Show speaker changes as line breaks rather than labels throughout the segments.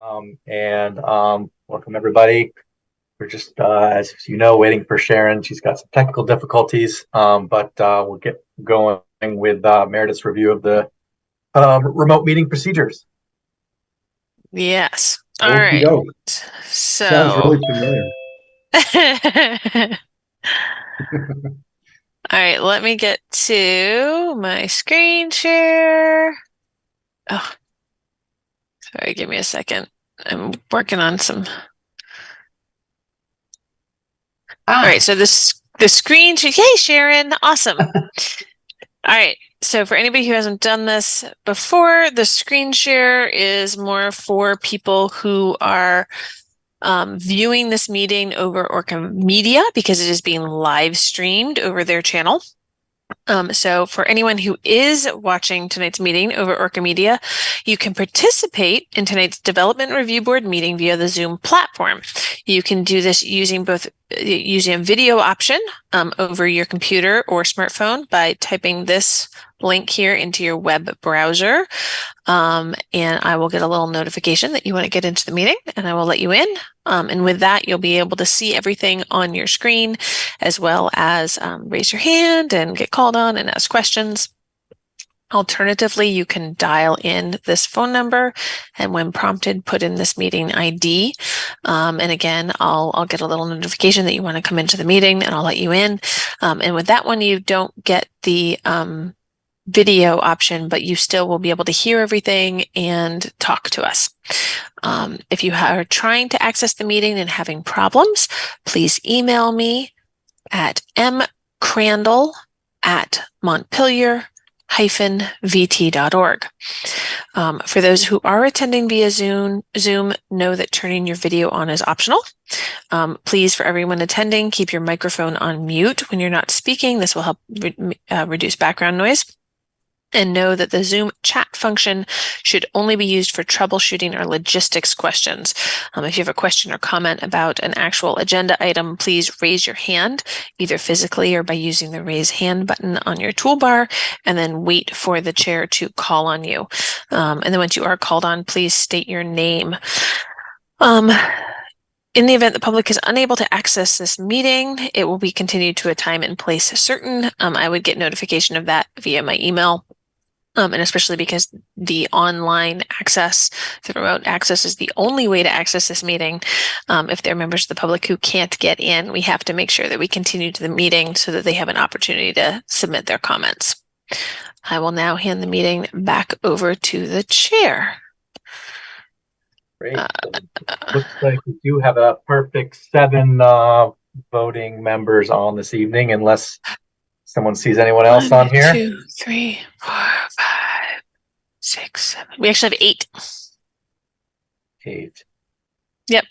Welcome everybody. We're just, as you know, waiting for Sharon. She's got some technical difficulties, but we'll get going with Meredith's review of the remote meeting procedures.
Yes. All
Okey
right.
doke. Sounds
So,
really familiar.
all right, let me get to my screen share. Oh, sorry, give me a second. I'm working on some. All right, so the screen share. Hey, Sharon, awesome. All right. So for anybody who hasn't done this before, the screen share is more for people who are viewing this meeting over ORCA Media because it is being live streamed over their channel. So for anyone who is watching tonight's meeting over ORCA Media, you can participate in tonight's Development Review Board meeting via the Zoom platform. You can do this using a video option over your computer or smartphone by typing this link here into your web browser. And I will get a little notification that you want to get into the meeting, and I will let you in. And with that, you'll be able to see everything on your screen, as well as raise your hand and get called on and ask questions. Alternatively, you can dial in this phone number, and when prompted, put in this meeting ID. And again, I'll get a little notification that you want to come into the meeting, and I'll let you in. And with that one, you don't get the video option, but you still will be able to hear everything and talk to us. If you are trying to access the meeting and having problems, please email me at mcrandall@montpelier-vt.org. For those who are attending via Zoom, know that turning your video on is optional. Please, for everyone attending, keep your microphone on mute when you're not speaking. This will help reduce background noise. And know that the Zoom chat function should only be used for troubleshooting or logistics questions. If you have a question or comment about an actual agenda item, please raise your hand, either physically or by using the raise hand button on your toolbar, and then wait for the chair to call on you. And then once you are called on, please state your name. In the event the public is unable to access this meeting, it will be continued to a time and place certain. I would get notification of that via my email. And especially because the online access, the remote access is the only way to access this meeting. If there are members of the public who can't get in, we have to make sure that we continue to the meeting so that they have an opportunity to submit their comments. I will now hand the meeting back over to the chair.
Great. Looks like we do have a perfect 7 voting members on this evening, unless someone sees anyone else on here.
1, 2, 3, 4, 5, 6, 7. We actually have 8.
8.
Yep.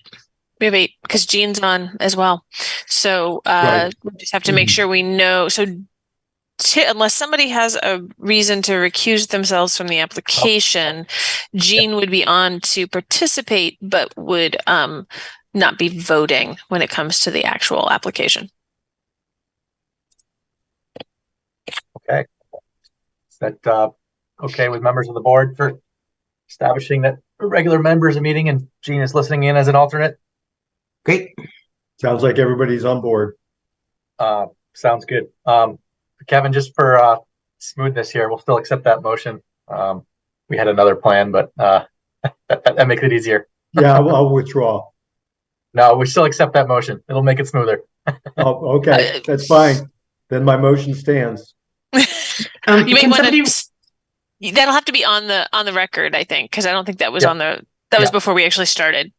We have 8 because Jean's on as well. So
Right.
we just have to make sure we know. So unless somebody has a reason to recuse themselves from the application, Jean would be on to participate, but would not be voting when it comes to the actual application.
Okay. Is that okay with members of the board for establishing that regular members of meeting and Jean is listening in as an alternate?
Great. Sounds like everybody's on board.
Sounds good. Kevin, just for smoothness here, we'll still accept that motion. We had another plan, but that makes it easier.
Yeah, I'll withdraw.
No, we still accept that motion. It'll make it smoother.
Oh, okay, that's fine. Then my motion stands.
You may want to. That'll have to be on the record, I think, because I don't think that was on the. That was before we actually started.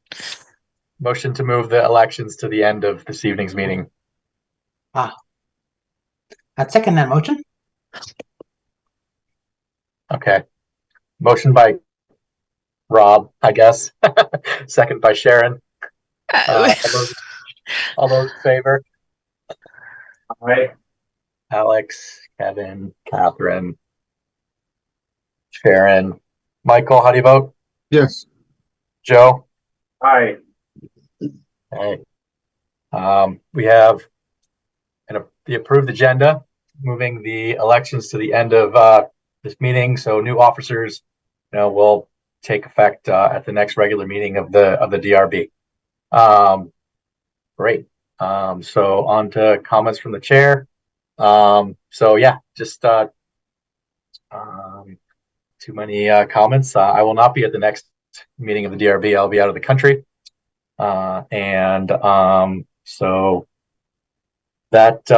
Motion to move the elections to the end of this evening's meeting.
I'd second that motion.
Okay. Motion by Rob, I guess. Second by Sharon. All those in favor? All right. Alex, Kevin, Catherine, Sharon. Michael, how do you vote?
Yes.
Joe?
Aye.
Okay. We have the approved agenda, moving the elections to the end of this meeting. So new officers, we'll take effect at the next regular meeting of the DRB. Great. So on to comments from the chair. So yeah, just too many comments. I will not be at the next meeting of the DRB. I'll be out of the country. So that's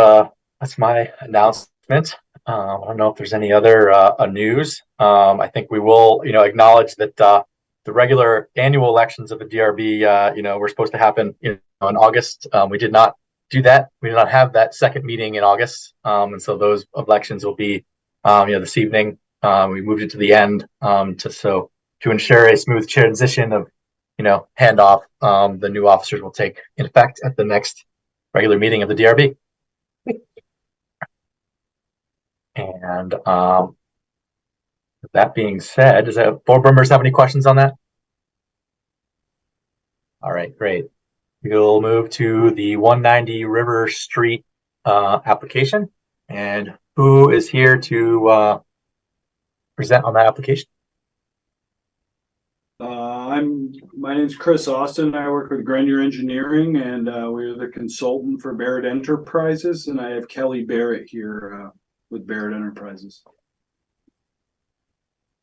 my announcement. I don't know if there's any other news. I think we will, acknowledge that the regular annual elections of the DRB, were supposed to happen in August. We did not do that. We did not have that second meeting in August, and so those elections will be, this evening. We moved it to the end to ensure a smooth transition of, handoff. The new officers will take effect at the next regular meeting of the DRB. And with that being said, does board members have any questions on that? All right, great. We'll move to the 190 River Street application. And who is here to present on that application?
My name's Chris Austin. I work with Grenier Engineering, and we're the consultant for Barrett Enterprises. And I have Kelly Barrett here with Barrett Enterprises.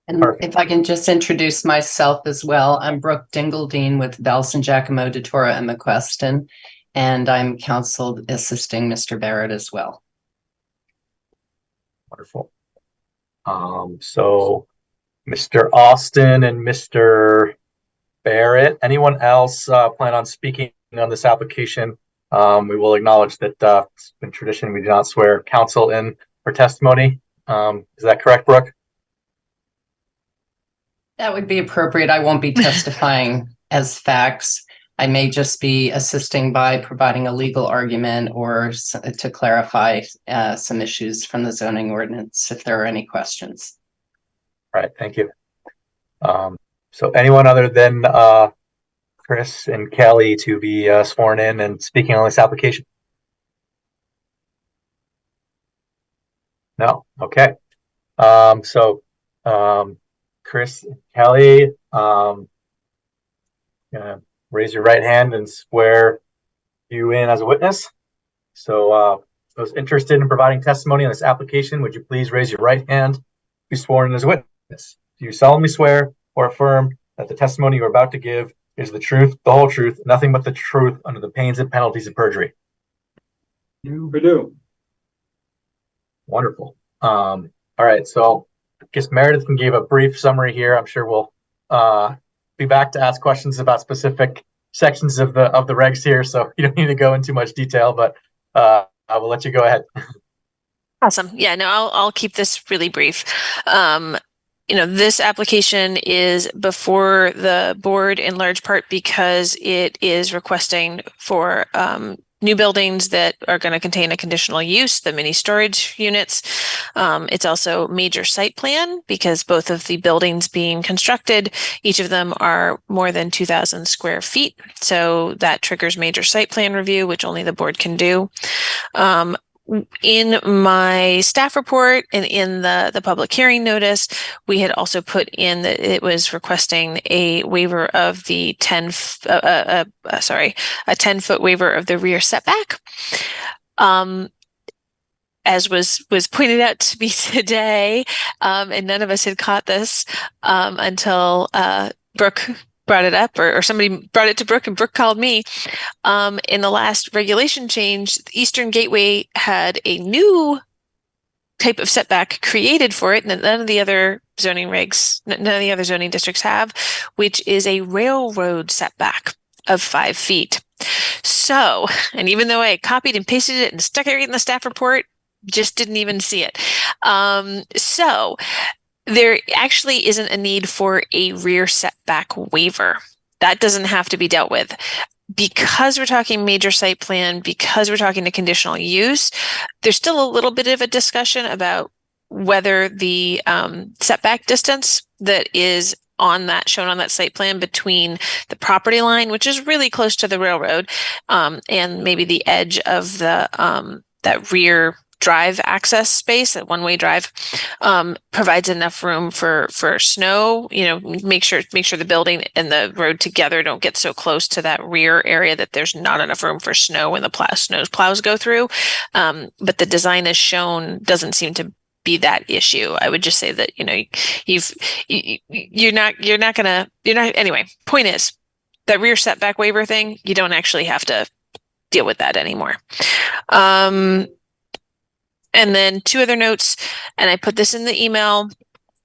And if I can just introduce myself as well, I'm Brooke Dingledine with Belson Giacomo DeTora and McQueston, and I'm counsel assisting Mr. Barrett as well.
Wonderful. So Mr. Austin and Mr. Barrett, anyone else plan on speaking on this application? We will acknowledge that it's been tradition we do not swear counsel in for testimony. Is that correct, Brooke?
That would be appropriate. I won't be testifying as facts. I may just be assisting by providing a legal argument or to clarify some issues from the zoning ordinance if there are any questions.
All right, thank you. So anyone other than Chris and Kelly to be sworn in and speaking on this application? No? Okay. Chris and Kelly, gonna raise your right hand and swear you in as a witness. So those interested in providing testimony on this application, would you please raise your right hand, be sworn in as a witness? Do you solemnly swear or affirm that the testimony you are about to give is the truth, the whole truth, nothing but the truth under the pains and penalties of perjury?
We do.
Wonderful. All right, so I guess Meredith can give a brief summary here. I'm sure we'll be back to ask questions about specific sections of the regs here, so you don't need to go into much detail, but I will let you go ahead.
Awesome. Yeah, no, I'll keep this really brief. This application is before the board in large part because it is requesting for new buildings that are going to contain a conditional use, the mini storage units. It's also major site plan because both of the buildings being constructed, each of them are more than 2,000 square feet. So that triggers major site plan review, which only the board can do. In my staff report and in the public hearing notice, we had also put in that it was requesting a waiver of the 10-foot waiver of the rear setback. As was pointed out to me today, and none of us had caught this until Brooke brought it up, or somebody brought it to Brooke and Brooke called me. In the last regulation change, Eastern Gateway had a new type of setback created for it, and none of the other zoning regs, none of the other zoning districts have, which is a railroad setback of 5 feet. So, and even though I copied and pasted it and stuck it right in the staff report, just didn't even see it. So there actually isn't a need for a rear setback waiver. That doesn't have to be dealt with. Because we're talking major site plan, because we're talking to conditional use, there's still a little bit of a discussion about whether the setback distance that is shown on that site plan between the property line, which is really close to the railroad, and maybe the edge of the that rear drive access space, that one-way drive, provides enough room for snow. Make sure the building and the road together don't get so close to that rear area that there's not enough room for snow when the plows go through. But the design as shown doesn't seem to be that issue. I would just say that, anyway, point is that rear setback waiver thing, you don't actually have to deal with that anymore. And then 2 other notes, and I put this in the email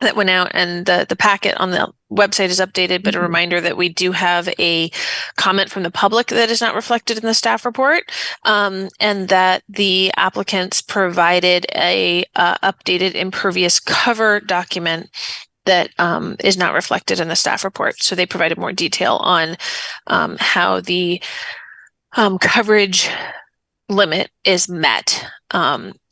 that went out, and the packet on the website is updated, but a reminder that we do have a comment from the public that is not reflected in the staff report, and that the applicants provided a updated impervious cover document that is not reflected in the staff report. So they provided more detail on how the coverage limit is met.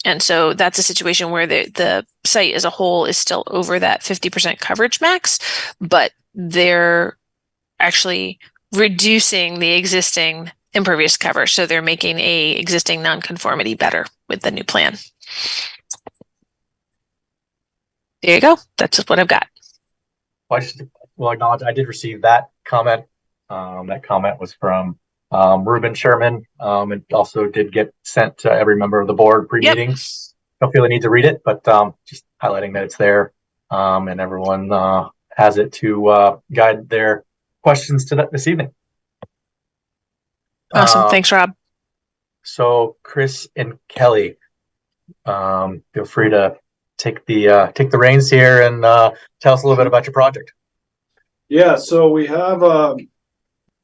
And so that's a situation where the site as a whole is still over that 50% coverage max, but they're actually reducing the existing impervious cover. So they're making a existing nonconformity better with the new plan. There you go. That's what I've got.
Well, acknowledge I did receive that comment. That comment was from Ruben Sherman. It also did get sent to every member of the board pre-meeting.
Yep.
Don't feel the need to read it, but just highlighting that it's there, and everyone has it to guide their questions to this evening.
Awesome. Thanks, Rob.
So Chris and Kelly, feel free to take the reins here and tell us a little bit about your project.
Yeah, so we have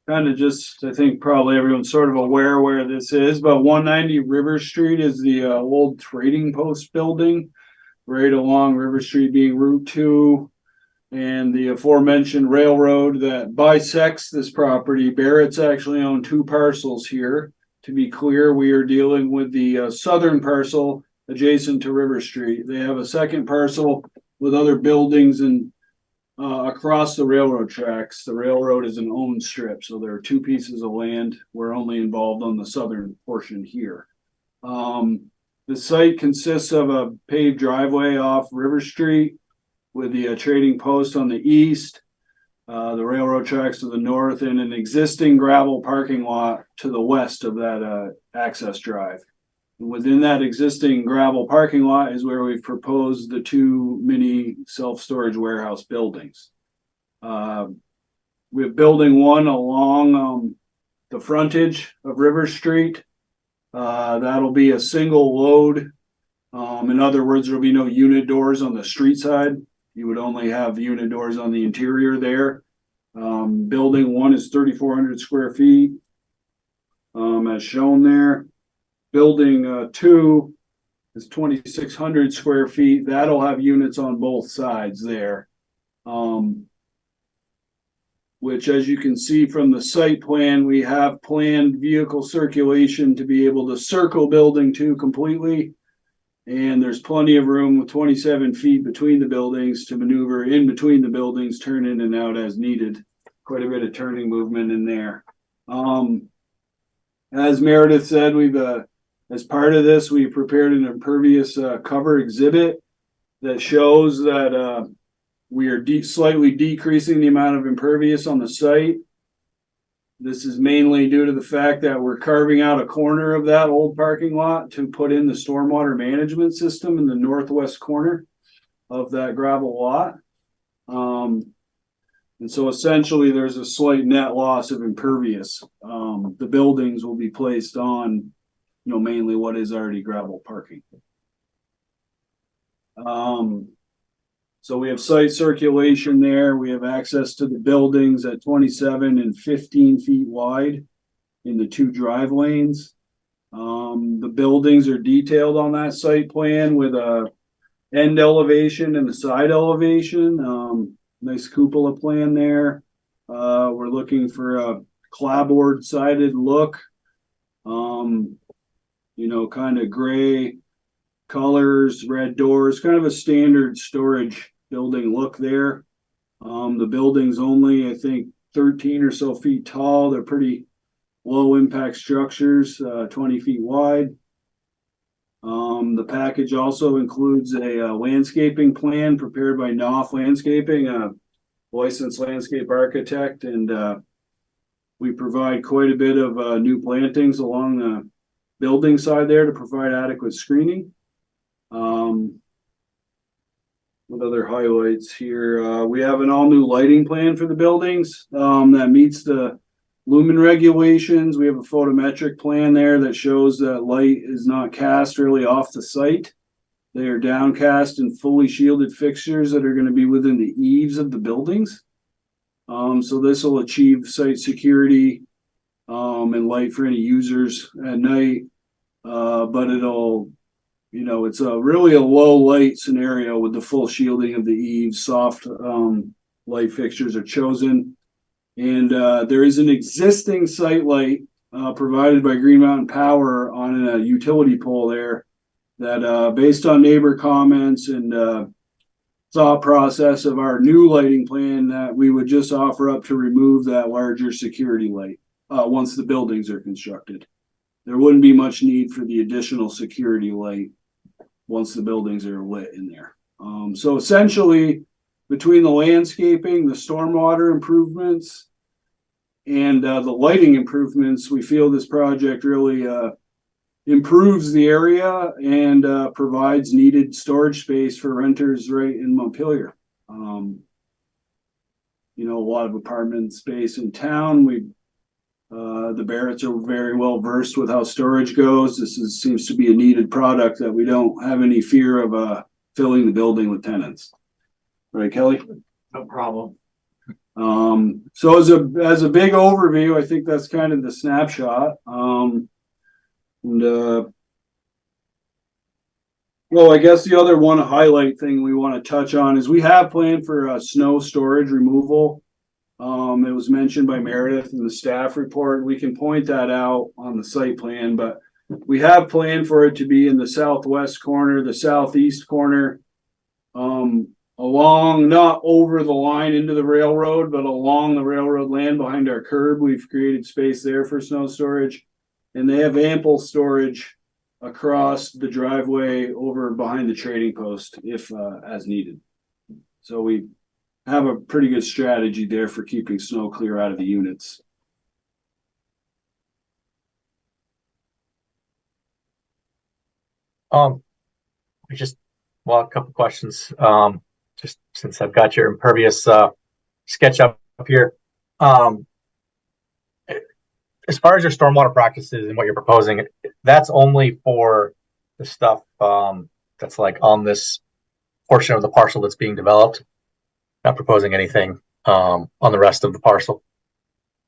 kind of just, I think probably everyone's sort of aware where this is, but 190 River Street is the old trading post building right along River Street being Route 2, and the aforementioned railroad that bisects this property. Barrett's actually owned 2 parcels here. To be clear, we are dealing with the southern parcel adjacent to River Street. They have a second parcel with other buildings and across the railroad tracks. The railroad is an owned strip, so there are 2 pieces of land. We're only involved on the southern portion here. The site consists of a paved driveway off River Street with the trading post on the east, the railroad tracks to the north, and an existing gravel parking lot to the west of that access drive. Within that existing gravel parking lot is where we've proposed the 2 mini self-storage warehouse buildings. We have building 1 along the frontage of River Street. That'll be a single load. In other words, there'll be no unit doors on the street side. You would only have unit doors on the interior there. Building 1 is 3,400 square feet, as shown there. Building 2 is 2,600 square feet. That'll have units on both sides there. Which, as you can see from the site plan, we have planned vehicle circulation to be able to circle building 2 completely. And there's plenty of room with 27 feet between the buildings to maneuver in between the buildings, turn in and out as needed. Quite a bit of turning movement in there. As Meredith said, we've as part of this, we prepared an impervious cover exhibit that shows that we are slightly decreasing the amount of impervious on the site. This is mainly due to the fact that we're carving out a corner of that old parking lot to put in the stormwater management system in the northwest corner of that gravel lot. And so essentially there's a slight net loss of impervious. The buildings will be placed on, mainly what is already gravel parking. So we have site circulation there. We have access to the buildings at 27 and 15 feet wide in the 2 drive lanes. The buildings are detailed on that site plan with a end elevation and a side elevation. Nice cupola plan there. We're looking for a clapboard sided look. Kind of gray colors, red doors, kind of a standard storage building look there. The building's only, I think, 13 or so feet tall. They're pretty low impact structures, 20 feet wide. The package also includes a landscaping plan prepared by Knopf Landscaping, a licensed landscape architect, and we provide quite a bit of new plantings along the building side there to provide adequate screening. What other highlights here? We have an all-new lighting plan for the buildings that meets the lumen regulations. We have a photometric plan there that shows that light is not cast really off the site. They are downcast and fully shielded fixtures that are going to be within the eaves of the buildings. So this will achieve site security and light for any users at night. But it'll, it's really a low light scenario with the full shielding of the eaves. Soft light fixtures are chosen. And there is an existing site light provided by Green Mountain Power on a utility pole there that based on neighbor comments and thought process of our new lighting plan, that we would just offer up to remove that larger security light once the buildings are constructed. There wouldn't be much need for the additional security light once the buildings are lit in there. So essentially, between the landscaping, the stormwater improvements, and the lighting improvements, we feel this project really improves the area and provides needed storage space for renters right in Montpelier. A lot of apartment space in town. The Barretts are very well versed with how storage goes. Seems to be a needed product that we don't have any fear of filling the building with tenants. Right, Kelly?
No problem.
So as a big overview, I think that's kind of the snapshot. Well, I guess the other one highlight thing we want to touch on is we have planned for snow storage removal. It was mentioned by Meredith in the staff report. We can point that out on the site plan, but we have planned for it to be in the southwest corner, the southeast corner, along, not over the line into the railroad, but along the railroad land behind our curb. We've created space there for snow storage, and they have ample storage across the driveway over behind the trading post if as needed. So we have a pretty good strategy there for keeping snow clear out of the units.
A couple questions. Just since I've got your impervious sketch up here. As far as your stormwater practices and what you're proposing, that's only for the stuff that's like on this portion of the parcel that's being developed. Not proposing anything on the rest of the parcel.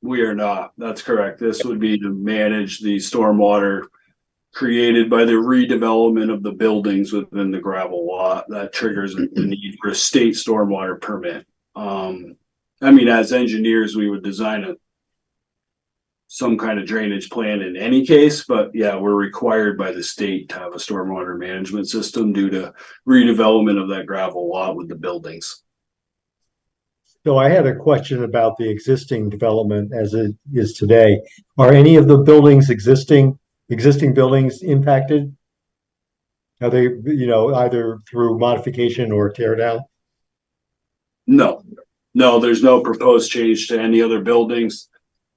We are not. That's correct. This would be to manage the stormwater created by the redevelopment of the buildings within the gravel lot. That triggers the need for a state stormwater permit. As engineers, we would design some kind of drainage plan in any case, but yeah, we're required by the state to have a stormwater management system due to redevelopment of that gravel lot with the buildings.
So I had a question about the existing development as it is today. Are any of the buildings existing buildings impacted? Are they, either through modification or tear down?
No, there's no proposed change to any other buildings.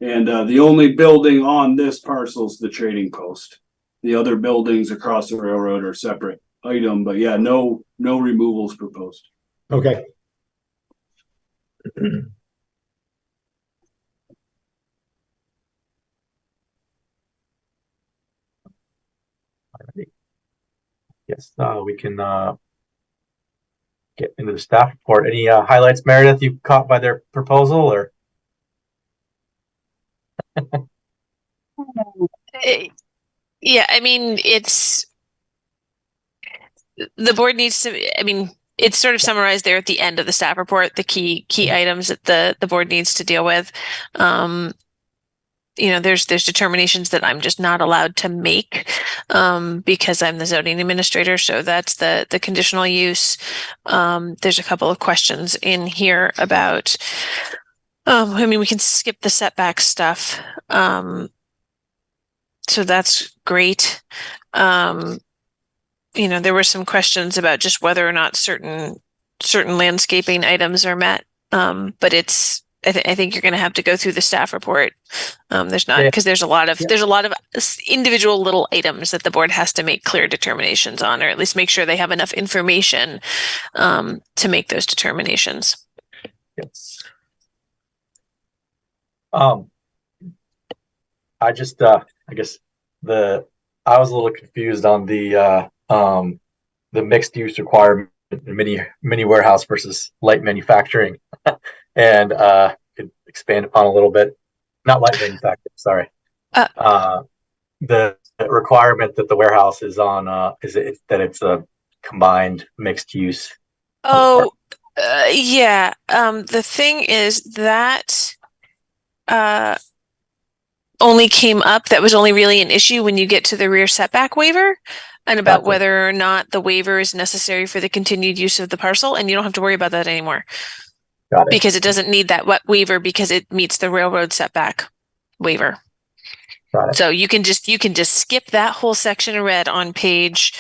And the only building on this parcel is the trading post. The other buildings across the railroad are separate item, but yeah, no removals proposed.
Okay.
Yes, we can get into the staff report. Any highlights, Meredith, you caught by their proposal, or?
Yeah, it's the board needs to, it's sort of summarized there at the end of the staff report, the key items that the board needs to deal with. There's determinations that I'm just not allowed to make because I'm the zoning administrator. So that's the conditional use. There's a couple of questions in here about, we can skip the setback stuff. So that's great. there were some questions about just whether or not certain landscaping items are met. But I think you're going to have to go through the staff report. There's not,
Yeah.
because there's a lot of individual little items that the board has to make clear determinations on, or at least make sure they have enough information to make those determinations.
Yes. I just I guess I was a little confused on the mixed use requirement, mini warehouse versus light manufacturing, and could expand upon a little bit. Not light manufacturing, sorry. The requirement that the warehouse is on that it's a combined mixed use.
Oh, yeah. The thing is that only came up, that was only really an issue when you get to the rear setback waiver and about
Gotcha.
whether or not the waiver is necessary for the continued use of the parcel, and you don't have to worry about that anymore.
Got it.
Because it doesn't need that waiver because it meets the railroad setback waiver.
Got it.
So you can just skip that whole section of red on page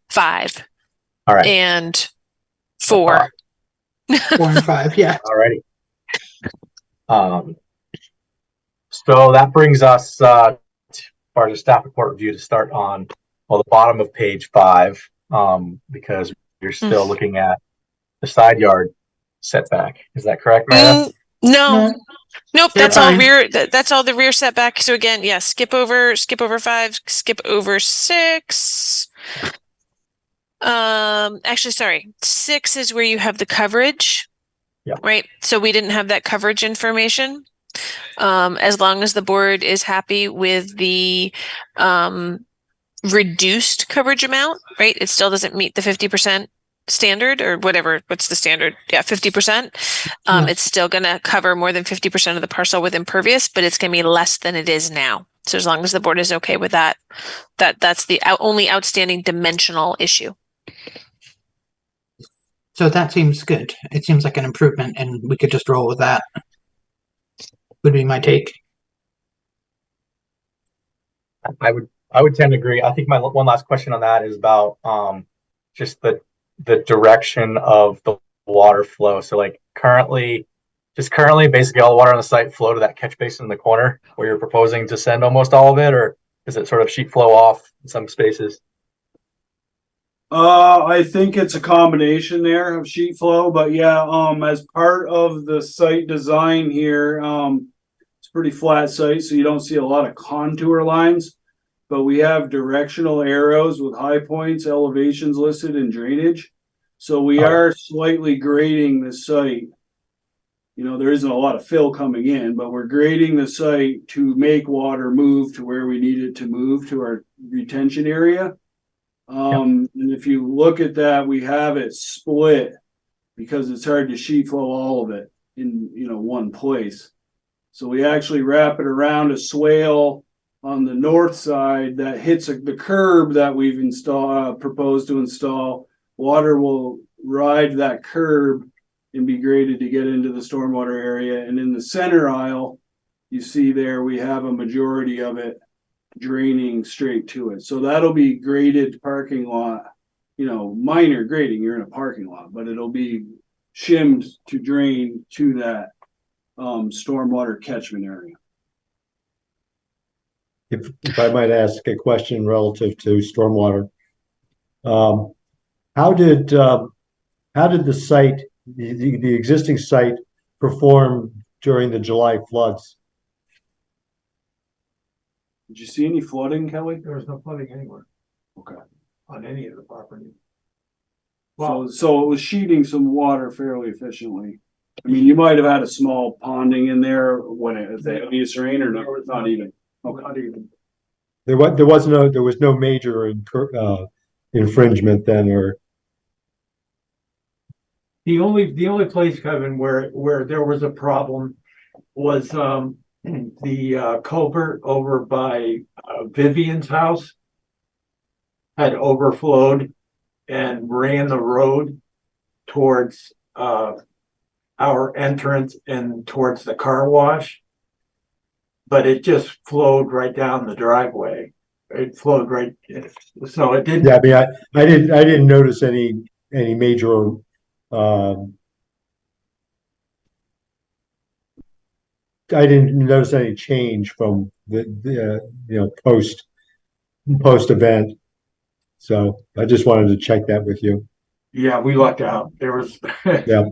5.
All right.
And 4.
4 and 5, yeah.
Alrighty. So that brings us for the staff report review to start on the bottom of page 5, because you're still looking at the side yard setback. Is that correct, Meredith?
No. Nope,
They're
that's all
fine.
rear. That's all the rear setback. So again, yeah, skip over 5, skip over 6. Actually, sorry, 6 is where you have the coverage.
Yeah.
Right. So we didn't have that coverage information. As long as the board is happy with the reduced coverage amount, right? It still doesn't meet the 50% standard or whatever. What's the standard? Yeah, 50%. It's still going to cover more than 50% of the parcel with impervious, but it's going to be less than it is now. So as long as the board is okay with that, that's the only outstanding dimensional issue.
So that seems good. It seems like an improvement, and we could just roll with that. Would be my take.
I would tend to agree. I think my one last question on that is about just the direction of the water flow. So like currently, basically all the water on the site flow to that catch basin in the corner where you're proposing to send almost all of it, or is it sort of sheet flow off in some spaces?
I think it's a combination there of sheet flow, but yeah, as part of the site design here, it's a pretty flat site, so you don't see a lot of contour lines, but we have directional arrows with high points, elevations listed, and drainage. So we are slightly grading the site. There isn't a lot of fill coming in, but we're grading the site to make water move to where we need it to move to our retention area. And if you look at that, we have it split because it's hard to sheet flow all of it in one place. So we actually wrap it around a swale on the north side that hits the curb that we've proposed to install. Water will ride that curb and be graded to get into the stormwater area. And in the center aisle, you see there we have a majority of it draining straight to it. So that'll be graded parking lot, minor grading, you're in a parking lot, but it'll be shimmed to drain to that stormwater catchment area.
If I might ask a question relative to stormwater, how did the site, the existing site, perform during the July floods?
Did you see any flooding, Kelly?
There was no flooding anywhere
Okay.
on any of the property.
So it was sheeting some water fairly efficiently. I mean, you might have had a small ponding in there when it the heaviest rain, or not even. Okay.
Not even.
There was no major infringement then, or
The only place, Kevin, where there was a problem was the culvert over by Vivian's house had overflowed and ran the road towards our entrance and towards the car wash, but it just flowed right down the driveway. it flowed right. So it did.
Yeah, I mean, I didn't notice any major, I didn't notice any change from the post event. So I just wanted to check that with you.
Yeah, we lucked out. There was.
Yeah.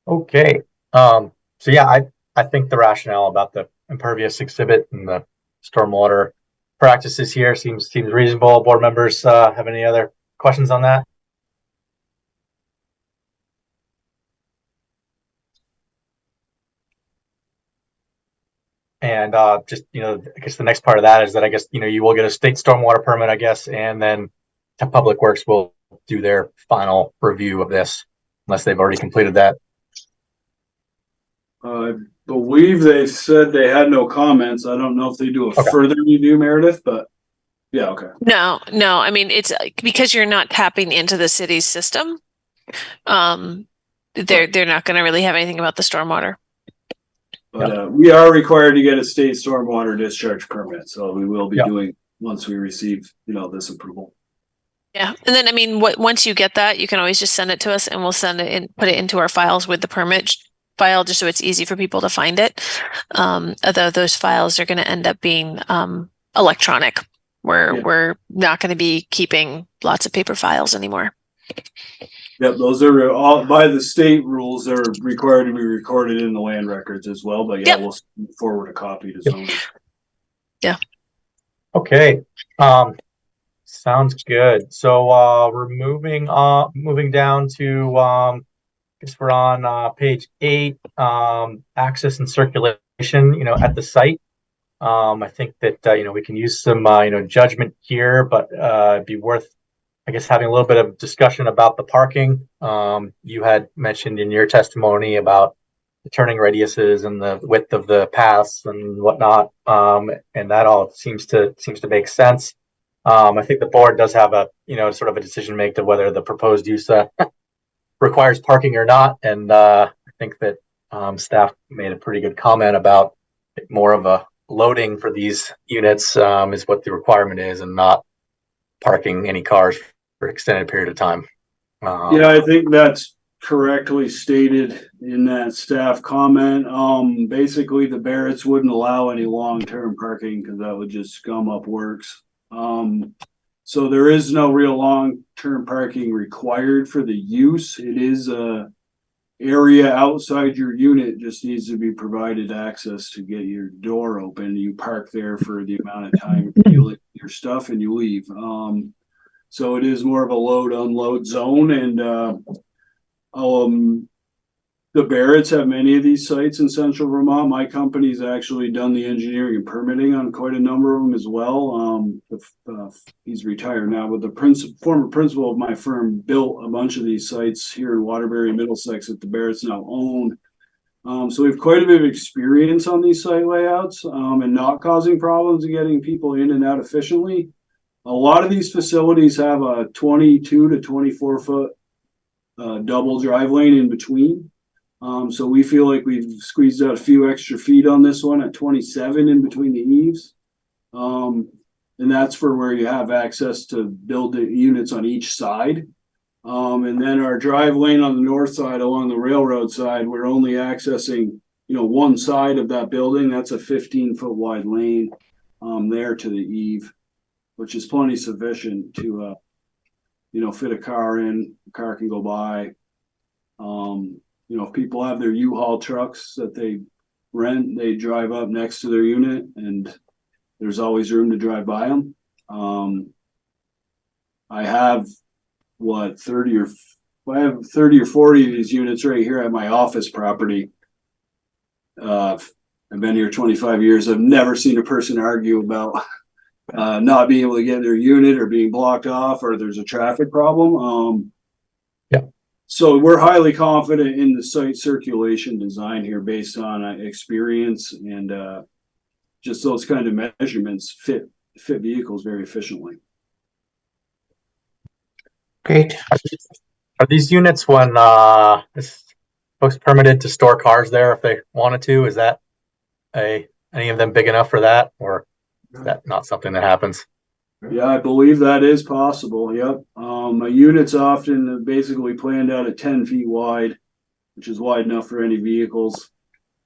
Okay. So yeah, I think the rationale about the impervious exhibit and the stormwater practices here seems reasonable. Board members have any other questions on that? And just, I guess the next part of that is that I guess, you will get a state stormwater permit, I guess, and then Public Works will do their final review of this, unless they've already completed that.
I believe they said they had no comments. I don't know if they do a further review, Meredith, but yeah, okay.
No. I mean, it's because you're not tapping into the city's system. They're not going to really have anything about the stormwater.
But we are required to get a state stormwater discharge permit, so we will be doing once we receive, this approval.
Yeah, and then I mean, once you get that, you can always just send it to us, and we'll send it in, put it into our files with the permit file, just so it's easy for people to find it. Although those files are going to end up being electronic, we're not going to be keeping lots of paper files anymore.
Yep, those are all by the state rules. They're required to be recorded in the land records as well. But we'll forward a copy to zoning.
Yeah.
Okay. Sounds good. So we're moving down to I guess we're on page 8, access and circulation, at the site. I think that we can use some judgment here, but it'd be worth, I guess, having a little bit of discussion about the parking. You had mentioned in your testimony about the turning radiuses and the width of the paths and whatnot, and that all seems to make sense. I think the board does have a sort of a decision to make to whether the proposed use requires parking or not, and I think that staff made a pretty good comment about more of a loading for these units is what the requirement is, and not parking any cars for an extended period of time.
I think that's correctly stated in that staff comment. Basically, the Barretts wouldn't allow any long-term parking because that would just gum up works. So there is no real long-term parking required for the use. It is a area outside your unit, just needs to be provided access to get your door open. You park there for the amount of time you lift your stuff and you leave. So it is more of a load unload zone, and the Barretts have many of these sites in central Vermont. My company's actually done the engineering and permitting on quite a number of them as well. He's retired now, but the former principal of my firm built a bunch of these sites here in Waterbury and Middlesex that the Barretts now own. So we have quite a bit of experience on these site layouts and not causing problems and getting people in and out efficiently. A lot of these facilities have a 22 to 24 foot double drive lane in between. So we feel like we've squeezed out a few extra feet on this one at 27 in between the eaves. And that's for where you have access to build the units on each side. And then our drive lane on the north side along the railroad side, we're only accessing, one side of that building. That's a 15-foot wide lane there to the eave, which is plenty sufficient to, fit a car in. A car can go by. If people have their U-Haul trucks that they rent, they drive up next to their unit, and there's always room to drive by them. I have 30 or 40 of these units right here at my office property. I've been here 25 years. I've never seen a person argue about not being able to get their unit or being blocked off, or there's a traffic problem. So we're highly confident in the site circulation design here based on experience, and just those kind of measurements fit vehicles very efficiently.
Great.
Are these units when folks permitted to store cars there if they wanted to? Is that any of them big enough for that, or is that not something that happens?
Yeah, I believe that is possible. Yep. A unit's often basically planned out at 10 feet wide, which is wide enough for any vehicles.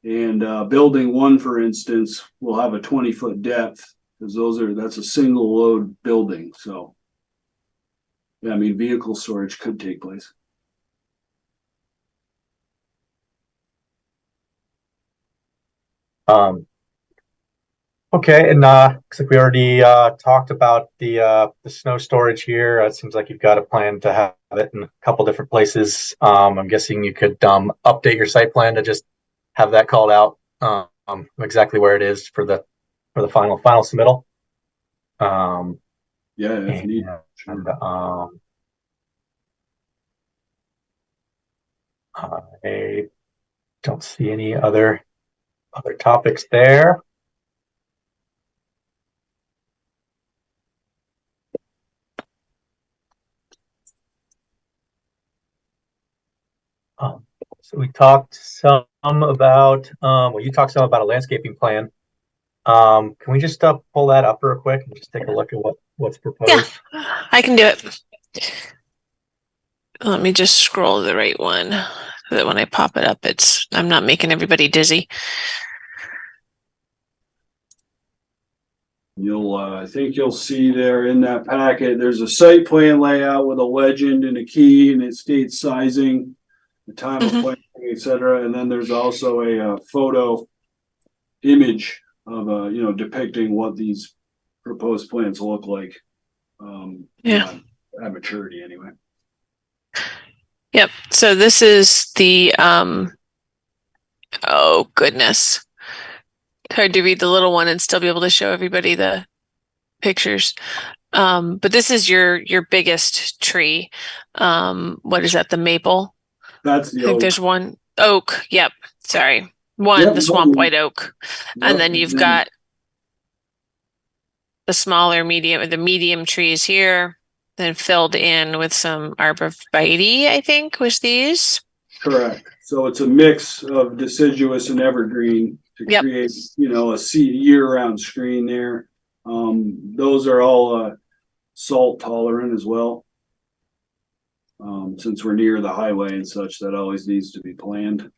And building one, for instance, will have a 20-foot depth because that's a single load building. So, yeah, I mean, vehicle storage could take place.
Okay, and looks like we already talked about the snow storage here. It seems like you've got a plan to have it in a couple different places. I'm guessing you could update your site plan to just have that called out exactly where it is for the final submittal.
Yeah, if needed.
And I don't see any other topics there. So we talked some about, well, you talked some about a landscaping plan. Can we just pull that up real quick and just take a look at what's proposed?
Yeah, I can do it. Let me just scroll to the right one so that when I pop it up, I'm not making everybody dizzy.
I think you'll see there in that packet, there's a site plan layout with a legend and a key, and it states sizing, the time of planting, etc. And then there's also a photo image of depicting what these proposed plans look like.
Yeah.
At maturity, anyway.
Yep. So this is the oh goodness. Hard to read the little one and still be able to show everybody the pictures. But this is your biggest tree. What is that? The maple?
That's the
I think
oak.
there's one oak. Yep. Sorry. One,
Yep,
the swamp white oak.
Yep,
And then you've got the smaller medium trees here, then filled in with some arborvitae, I think, was these.
Correct. So it's a mix of deciduous and evergreen to create, a year-round screen there. Those are all salt tolerant as well. Since we're near the highway and such, that always needs to be planned.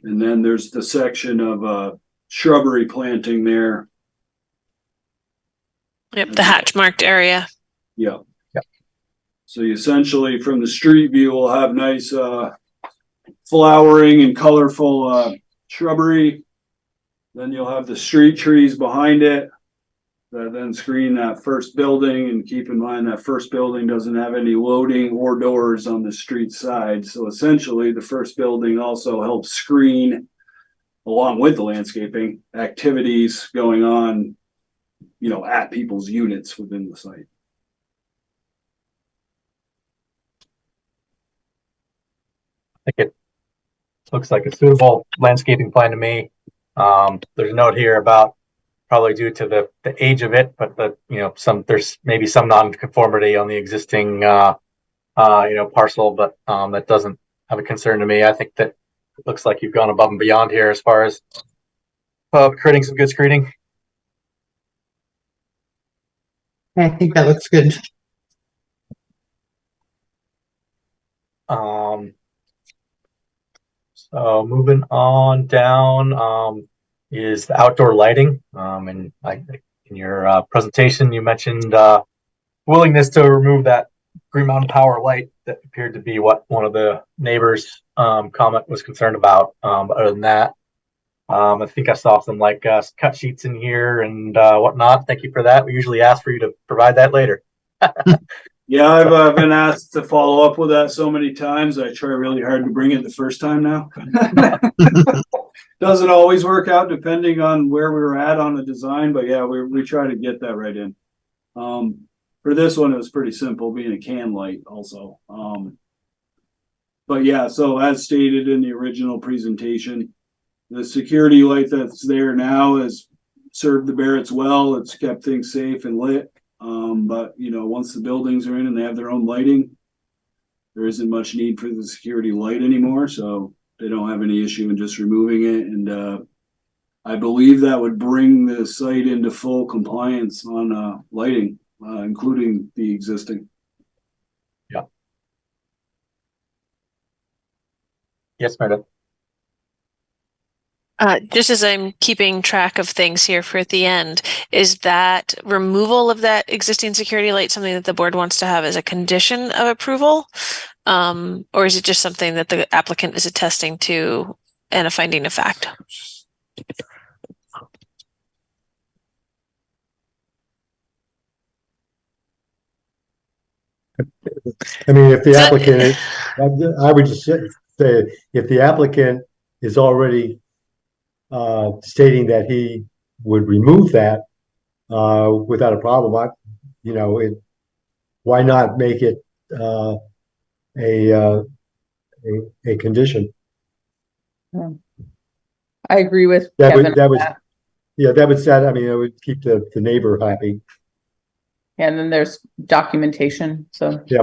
And then there's the section of shrubbery planting there.
Yep, the hatch marked area.
Yeah. So you essentially, from the street view, will have nice flowering and colorful shrubbery. Then you'll have the street trees behind it that then screen that first building. And keep in mind that first building doesn't have any loading or doors on the street side. So essentially, the first building also helps screen, along with the landscaping, activities going on, at people's units within the site.
I think it looks like a suitable landscaping plan to me. There's a note here about probably due to the age of it, but there's maybe some non-conformity on the existing parcel, but that doesn't have a concern to me. I think that it looks like you've gone above and beyond here as far as creating some good screening.
I think that looks good.
So moving on down is the outdoor lighting. And in your presentation, you mentioned willingness to remove that Green Mountain Power light that appeared to be what one of the neighbors' comment was concerned about. But other than that, I think I saw some cut sheets in here and whatnot. Thank you for that. We usually ask for you to provide that later.
Yeah, I've been asked to follow up with that so many times. I try really hard to bring it the first time now. Doesn't always work out depending on where we were at on the design, but yeah, we try to get that right in. For this one, it was pretty simple, being a can light also. But yeah, so as stated in the original presentation, the security light that's there now has served the Barretts well. It's kept things safe and lit. But once the buildings are in and they have their own lighting, there isn't much need for the security light anymore, so they don't have any issue in just removing it. And I believe that would bring the site into full compliance on lighting, including the existing.
Yeah. Yes, Meredith.
Just as I'm keeping track of things here for at the end, is that removal of that existing security light something that the board wants to have as a condition of approval? Or is it just something that the applicant is attesting to and a finding of fact?
I mean, if the applicant, I would just say, if the applicant is already stating that he would remove that without a problem, why not make it a condition?
I agree with
That
Kevin.
would I mean, it would keep the neighbor happy.
And then there's documentation. So
yeah.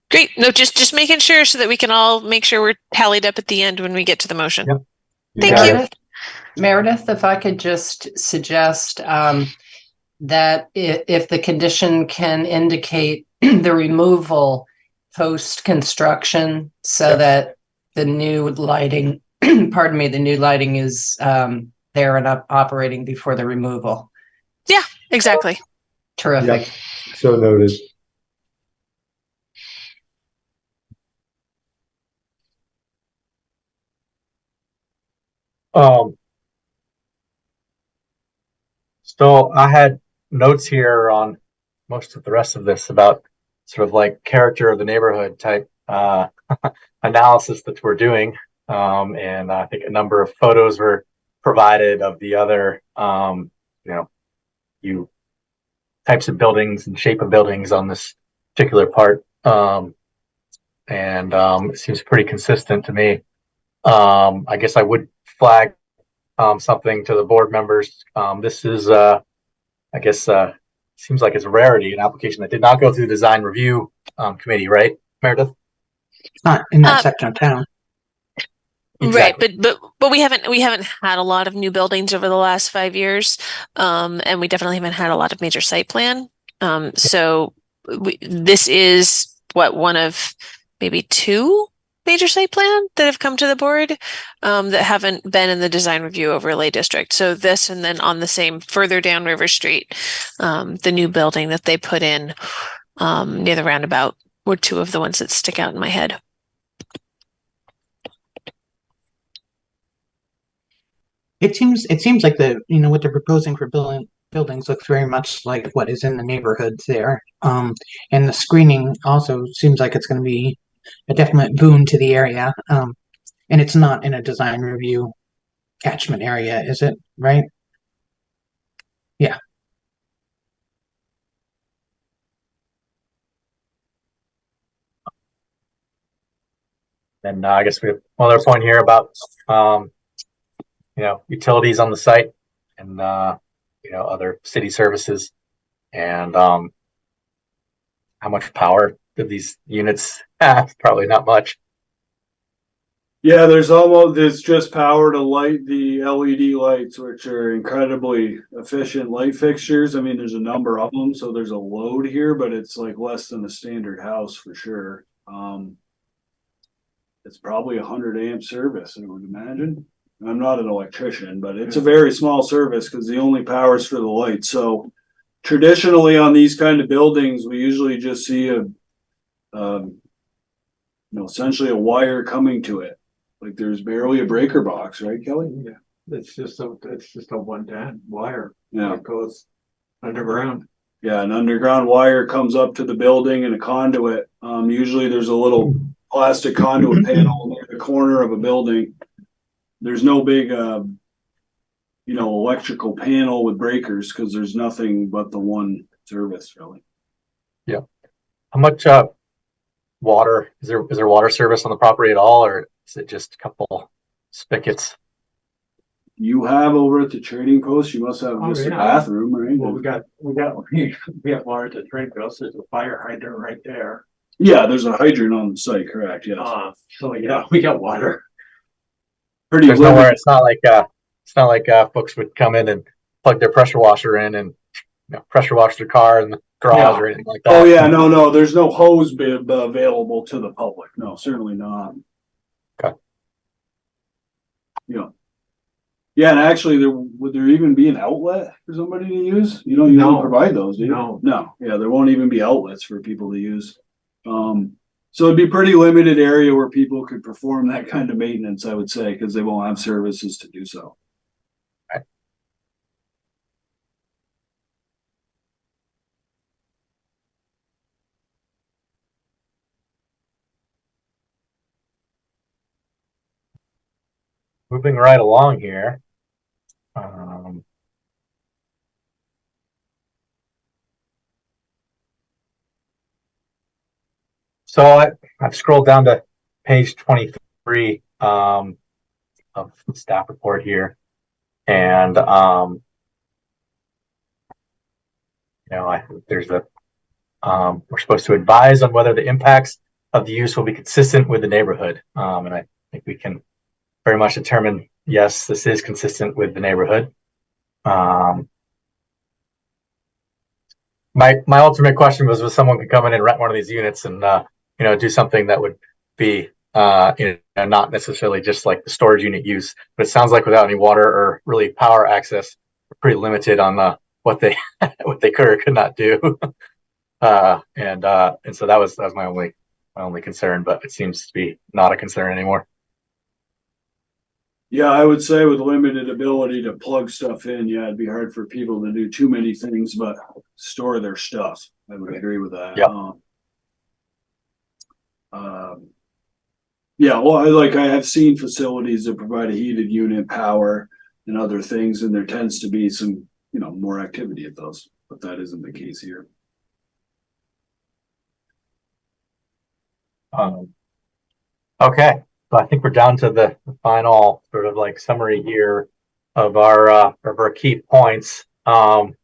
Great. No, just making sure so that we can all make sure we're tallied up at the end when we get to the motion.
Yep.
Thank you.
Meredith, if I could just suggest that if the condition can indicate the removal post-construction so that the new lighting, pardon me, the new lighting is there and operating before the removal.
Yeah, exactly.
Terrific.
Yep. So noted.
So I had notes here on most of the rest of this about sort of like character of the neighborhood type analysis that we're doing. And I think a number of photos were provided of the other, types of buildings and shape of buildings on this particular part. It seems pretty consistent to me. I guess I would flag something to the board members. This is, seems like it's a rarity, an application that did not go through the design review committee, right, Meredith?
It's not in that section of town.
Exactly. Right, but we haven't had a lot of new buildings over the last 5 years, and we definitely haven't had a lot of major site plan. So this is one of maybe 2 major site plan that have come to the board that haven't been in the design review overlay district. So this, and then on the same further down River Street, the new building that they put in near the roundabout were 2 of the ones that stick out in my head.
It seems like what they're proposing for buildings looks very much like what is in the neighborhoods there. And the screening also seems like it's going to be a definite boon to the area. And it's not in a design review catchment area, is it? Right? Yeah.
And I guess we have one other point here about utilities on the site and other city services, and how much power do these units have? Probably not much.
Yeah, there's just power to light the LED lights, which are incredibly efficient light fixtures. I mean, there's a number of them, so there's a load here, but it's like less than a standard house for sure. It's probably 100 amp service, I would imagine. I'm not an electrician, but it's a very small service because the only power is for the light. So traditionally on these kind of buildings, we usually just see essentially a wire coming to it. Like there's barely a breaker box, right, Kelly?
Yeah, it's just a 110 wire.
Yeah,
it goes underground.
Yeah, an underground wire comes up to the building and a conduit. Usually there's a little plastic conduit panel near the corner of a building. There's no big, electrical panel with breakers because there's nothing but the one service, really.
Yeah. How much water is there? Is there water service on the property at all, or is it just a couple spigots?
You have over at the trading post, you must have just a bathroom, right?
Well, we got water at the trading post. There's a fire hydrant right there.
Yeah, there's a hydrant on the site, correct, yes.
So yeah, we got water.
Pretty
There's nowhere,
limited.
it's not like folks would come in and plug their pressure washer in and pressure wash their car in the garage or anything like that.
Oh, yeah, no, there's no hose bib available to the public. No, certainly not.
Okay.
Yeah. Yeah, and actually, would there even be an outlet for somebody to use? You don't even provide those, do you? No. Yeah, there won't even be outlets for people to use. So it'd be pretty limited area where people could perform that kind of maintenance, I would say, because they won't have services to do so.
Right. Moving right along here. So I've scrolled down to page 23 of the staff report here, and there's we're supposed to advise on whether the impacts of the use will be consistent with the neighborhood, and I think we can very much determine yes, this is consistent with the neighborhood. My ultimate question was someone could come in and rent one of these units and do something that would be not necessarily just like the storage unit use, but it sounds like without any water or really power access, we're pretty limited on what they what they could or could not do. And so that was my only concern, but it seems to be not a concern anymore.
Yeah, I would say with limited ability to plug stuff in, yeah, it'd be hard for people to do too many things but store their stuff. I would agree with that. Yeah, well, I have seen facilities that provide a heated unit, power, and other things, and there tends to be some, more activity at those, but that isn't the case here.
Okay. So I think we're down to the final sort of like summary here of our key points. What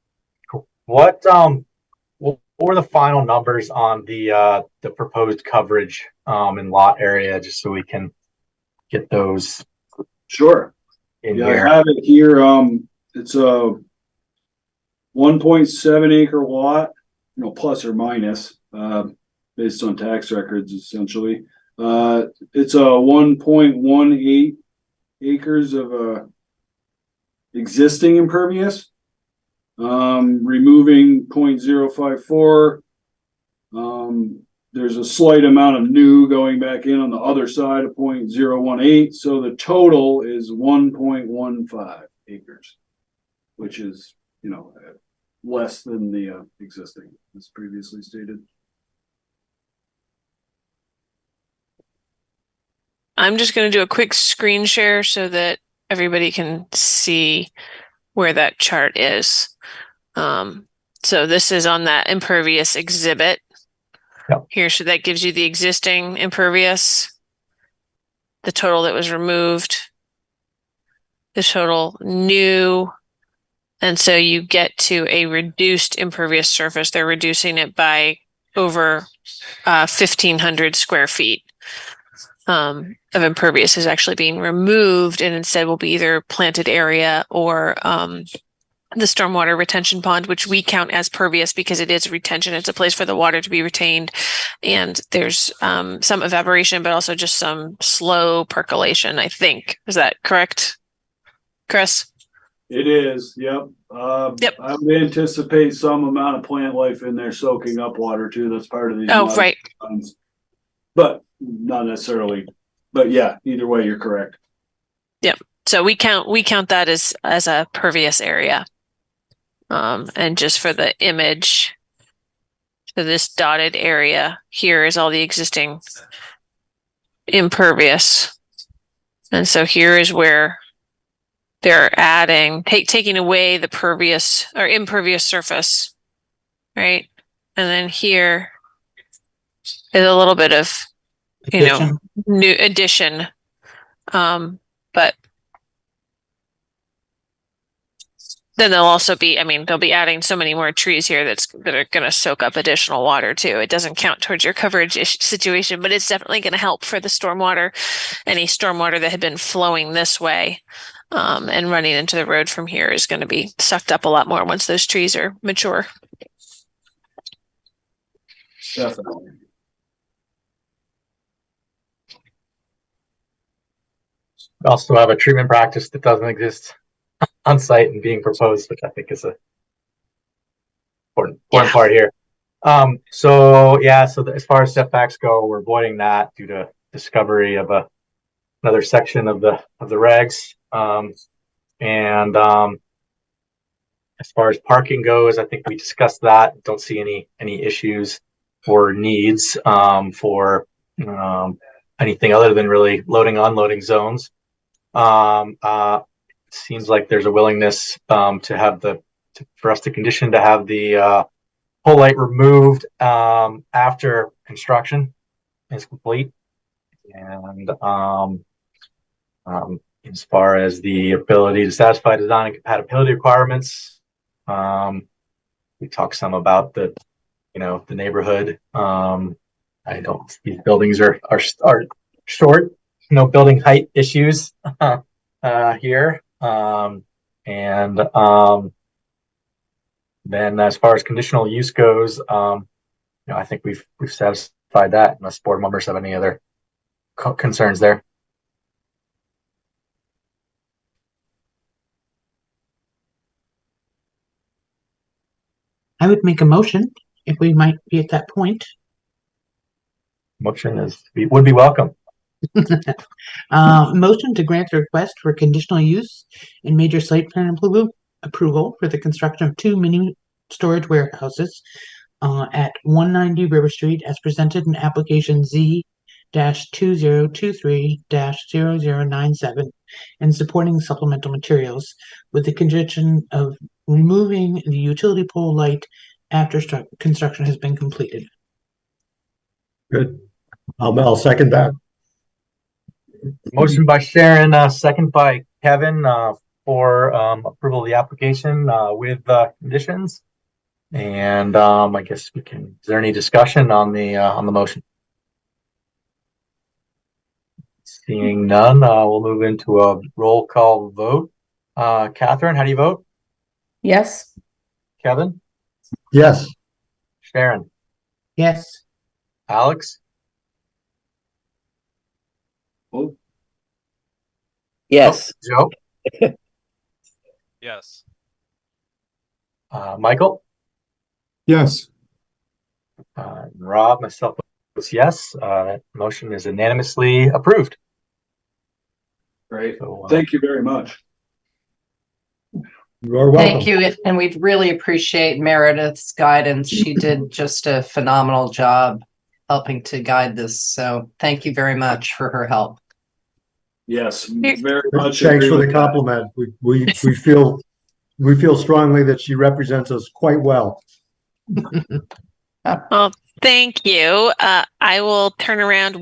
were the final numbers on the proposed coverage in lot area, just so we can get those?
Sure.
Here.
I have it here. It's a 1.7 acre lot, plus or minus, based on tax records, essentially. It's a 1.18 acres of existing impervious, removing 0.054. There's a slight amount of new going back in on the other side of 0.018. So the total is 1.15 acres, which is, less than the existing, as previously stated.
I'm just going to do a quick screen share so that everybody can see where that chart is. So this is on that impervious exhibit.
Yep.
Here, so that gives you the existing impervious, the total that was removed, the total new, and so you get to a reduced impervious surface. They're reducing it by over 1,500 square feet. Of impervious is actually being removed, and instead will be either planted area or the stormwater retention pond, which we count as pervious because it is retention. It's a place for the water to be retained, and there's some evaporation, but also just some slow percolation, I think. Is that correct, Chris?
It is, yep.
Yep.
I would anticipate some amount of plant life in there soaking up water too. That's part of these.
Oh, right.
Ponds. But not necessarily. But yeah, either way, you're correct.
Yep. So we count that as a pervious area. And just for the image, so this dotted area here is all the existing impervious. And so here is where they're adding, taking away the pervious or impervious surface, right? And then here is a little bit of, new addition. But then they'll also be, I mean, they'll be adding so many more trees here that are going to soak up additional water too. It doesn't count towards your coverage situation, but it's definitely going to help for the stormwater, any stormwater that had been flowing this way, and running into the road from here is going to be sucked up a lot more once those trees are mature.
Definitely.
We also have a treatment practice that doesn't exist on site and being proposed, which I think is a important part here. So as far as setbacks go, we're avoiding that due to discovery of another section of the regs. As far as parking goes, I think we discussed that. Don't see any issues or needs for anything other than really loading unloading zones. Seems like there's a willingness for us to condition to have the pole light removed after construction is complete. And as far as the ability to satisfy design and compatibility requirements, we talked some about the neighborhood. These buildings are short, building height issues here. Then as far as conditional use goes, I think we've satisfied that, unless board members have any other concerns there.
I would make a motion if we might be at that point.
Motion would be welcome.
Motion to grant the request for conditional use and major site plan approval for the construction of 2 mini storage warehouses at 190 River Street as presented in application Z-2023-0097 and supporting supplemental materials with the condition of removing the utility pole light after construction has been completed.
Good. I'll second that.
Motion by Sharon, second by Kevin for approval of the application with conditions. And I guess we can. Is there any discussion on the motion? Seeing none, we'll move into a roll call vote. Catherine, how do you vote?
Yes.
Kevin?
Yes.
Sharon?
Yes.
Alex?
Oh,
Yes.
Joe?
Yes.
Michael?
Yes.
Rob, myself was yes. That motion is unanimously approved.
great.
So,
Thank you very much.
You're welcome.
Thank you. And we really appreciate Meredith's guidance. She did just a phenomenal job helping to guide this. So thank you very much for her help.
Yes, very much.
Thanks for the compliment. We feel strongly that she represents us quite well.
Well, thank you. We will turn around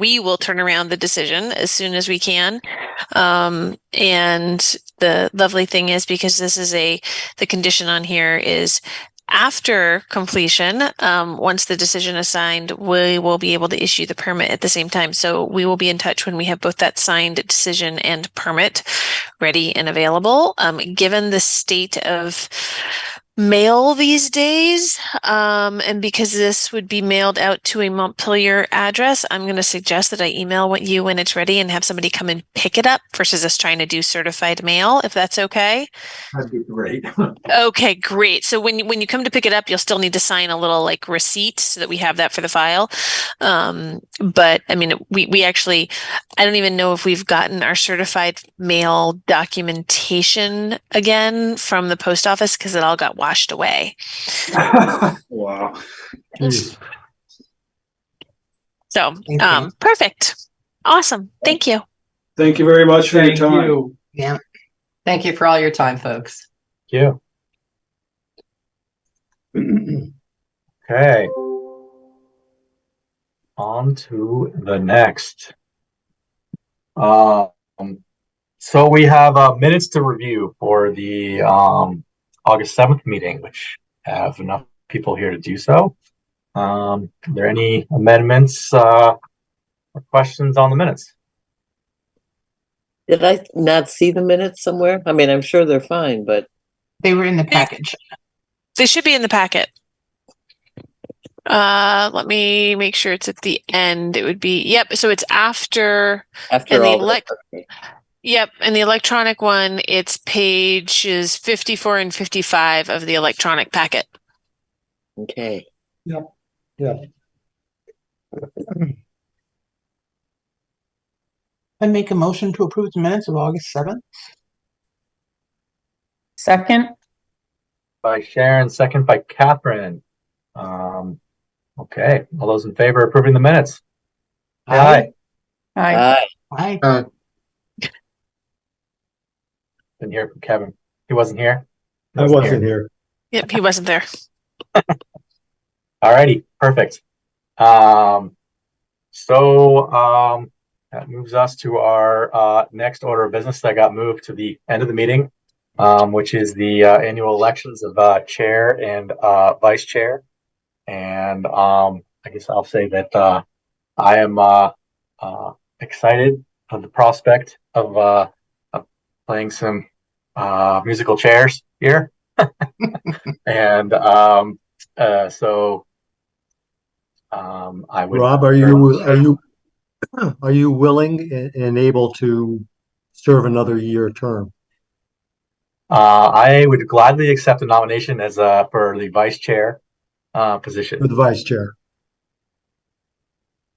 the decision as soon as we can. And the lovely thing is, because this is the condition on here is after completion, once the decision is signed, we will be able to issue the permit at the same time. So we will be in touch when we have both that signed decision and permit ready and available. Given the state of mail these days, and because this would be mailed out to a Montpelier address, I'm going to suggest that I email you when it's ready and have somebody come and pick it up versus us trying to do certified mail, if that's okay.
That'd be great.
Okay, great. So when you come to pick it up, you'll still need to sign a little like receipt so that we have that for the file. But I mean, we actually, I don't even know if we've gotten our certified mail documentation again from the post office because it all got washed away.
Wow.
Jeez.
So,
Thank you.
perfect. Awesome. Thank you.
Thank you very much for your time.
Yeah.
Thank you for all your time, folks.
Thank you. Okay. On to the next. So we have minutes to review for the August 7th meeting, which have enough people here to do so. Are there any amendments or questions on the minutes?
Did I not see the minutes somewhere? I mean, I'm sure they're fine, but
They were in the package.
They should be in the packet. Let me make sure it's at the end. It would be, yep. So it's after
after all that.
Yep, and the electronic one, it's pages 54 and 55 of the electronic packet.
Okay.
Yep.
I make a motion to approve the minutes of August 7th.
Second,
By Sharon, second by Catherine. Okay, all those in favor of approving the minutes? Aye.
aye.
Aye.
Didn't hear from Kevin. He wasn't here?
I wasn't here.
Yep, he wasn't there.
Alrighty, perfect. That moves us to our next order of business that got moved to the end of the meeting, which is the annual elections of chair and vice chair. And I guess I'll say that I am excited of the prospect of playing some musical chairs here. And I would.
Rob, are you willing and able to serve another year term?
I would gladly accept a nomination as for the vice chair position.
For the vice chair.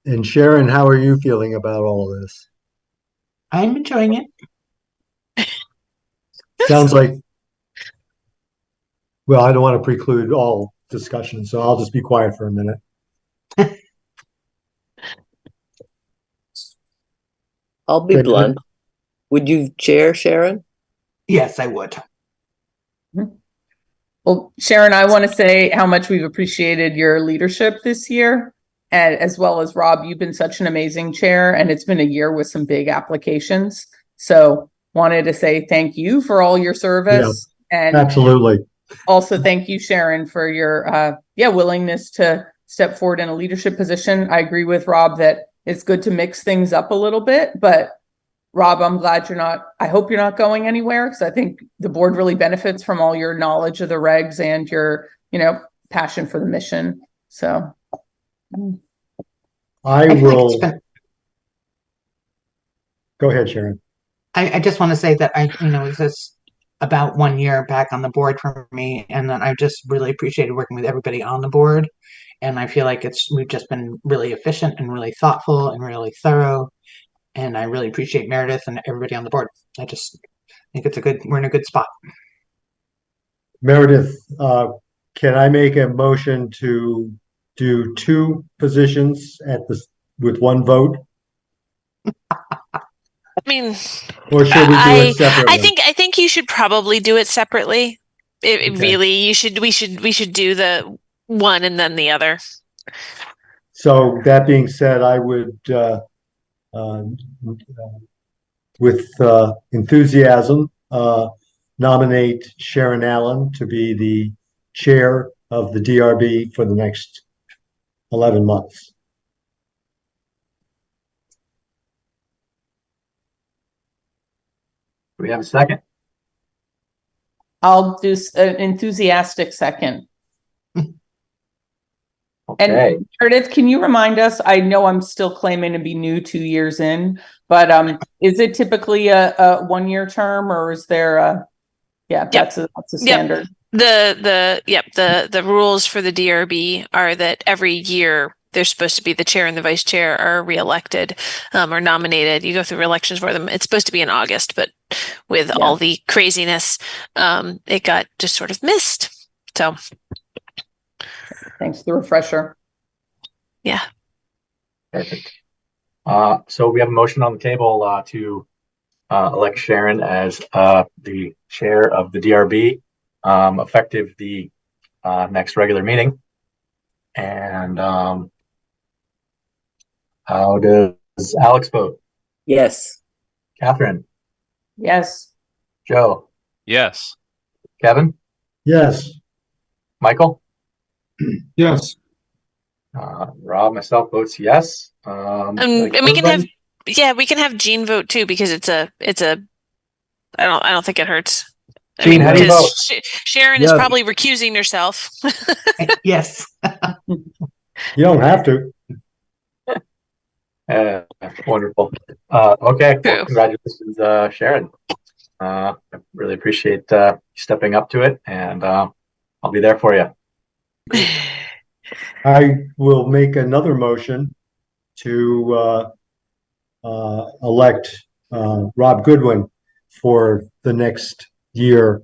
And Sharon, how are you feeling about all of this?
I'm enjoying it.
Sounds like, well, I don't want to preclude all discussion, so I'll just be quiet for a minute.
I'll be blunt. Would you chair, Sharon?
Yes, I would.
Well, Sharon, I want to say how much we've appreciated your leadership this year. And as well as Rob, you've been such an amazing chair, and it's been a year with some big applications. So wanted to say thank you for all your service. Yeah, and
absolutely.
Also thank you, Sharon, for your willingness to step forward in a leadership position. I agree with Rob that it's good to mix things up a little bit, but Rob, I'm glad I hope you're not going anywhere, because I think the board really benefits from all your knowledge of the regs and your, passion for the mission. So
I will go ahead, Sharon.
I just want to say that it's just about 1 year back on the board for me, and that I just really appreciated working with everybody on the board. And I feel like we've just been really efficient and really thoughtful and really thorough. And I really appreciate Meredith and everybody on the board. I just think we're in a good spot.
Meredith, can I make a motion to do 2 positions with 1 vote?
I mean,
or should we do it separately?
I think you should probably do it separately.
Okay.
Really, we should do the one and then the other.
So that being said, I would with enthusiasm nominate Sharon Allen to be the chair of the DRB for the next 11 months.
Do we have a second?
I'll do an enthusiastic second.
Okay.
And Meredith, can you remind us? I know I'm still claiming to be new 2 years in, but is it typically a 1-year term, or is there a? Yeah, that's a standard.
The rules for the DRB are that every year they're supposed to be the chair and the vice chair are reelected or nominated. You go through elections for them. It's supposed to be in August, but with all the craziness, it got just sort of missed. So.
Thanks for the refresher.
Yeah.
Perfect. So we have a motion on the table to elect Sharon as the chair of the DRB, effective the next regular meeting. And how does Alex vote?
Yes.
Catherine?
Yes.
Joe?
Yes.
Kevin?
Yes.
Michael?
Yes.
Rob, myself votes yes.
And we can have, yeah, we can have Jean vote too, because I don't think it hurts.
Jean, how do you vote?
Sharon is probably recusing herself.
Yes.
You don't have to.
Wonderful. Okay, well,
True.
congratulations, Sharon. I really appreciate you stepping up to it, and I'll be there for you.
I will make another motion to elect Rob Goodwin for the next year